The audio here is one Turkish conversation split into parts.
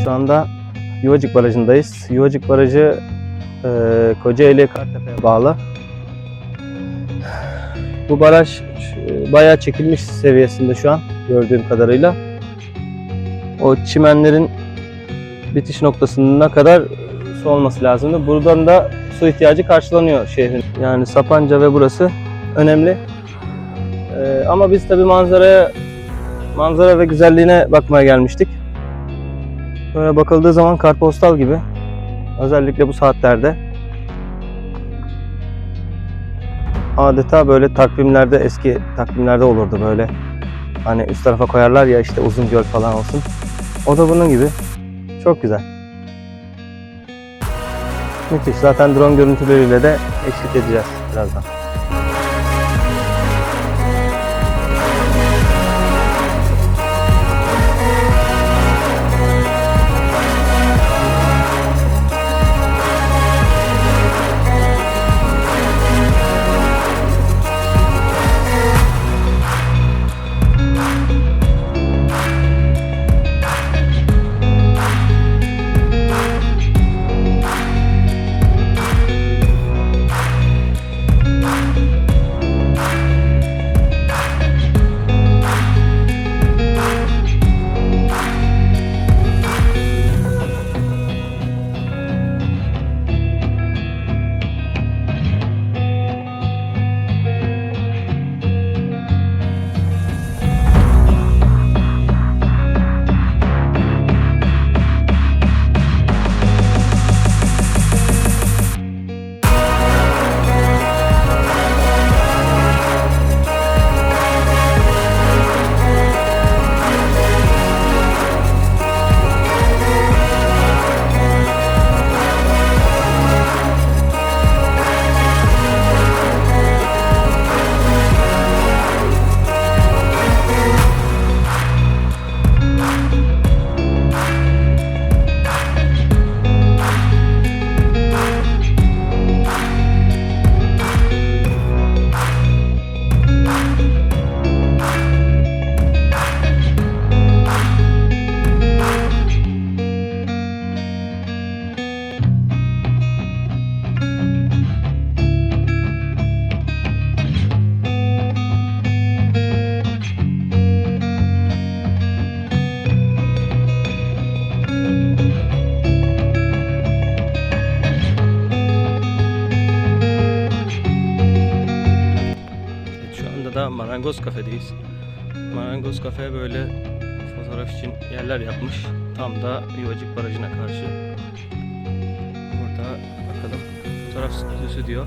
Şu anda Yuvacık Barajındayız. Yuvacık Barajı Kocaeli Kartepe'ye bağlı. Bu baraj bayağı çekilmiş seviyesinde şu an gördüğüm kadarıyla. O çimenlerin bitiş noktasına kadar su olması lazımdı. Buradan da su ihtiyacı karşılanıyor şehrin. Yani Sapanca ve burası önemli. Ama biz tabii manzara ve güzelliğine bakmaya gelmiştik. Böyle bakıldığı zaman kartpostal gibi. Özellikle bu saatlerde. Adeta böyle takvimlerde, eski takvimlerde olurdu böyle. Hani üst tarafa koyarlar ya işte uzun göl falan olsun. O da bunun gibi. Çok güzel. Müthiş. Zaten drone görüntüleriyle de eşlik edeceğiz birazdan. Marangoz Kafedeyiz. Marangoz Kafe böyle fotoğraf için yerler yapmış. Tam da Yuvacık Barajı'na karşı. Burada bakalım fotoğraf stüdyosu diyor.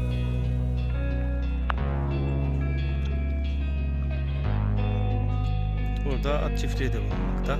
Burada at çiftliği de bulunmakta.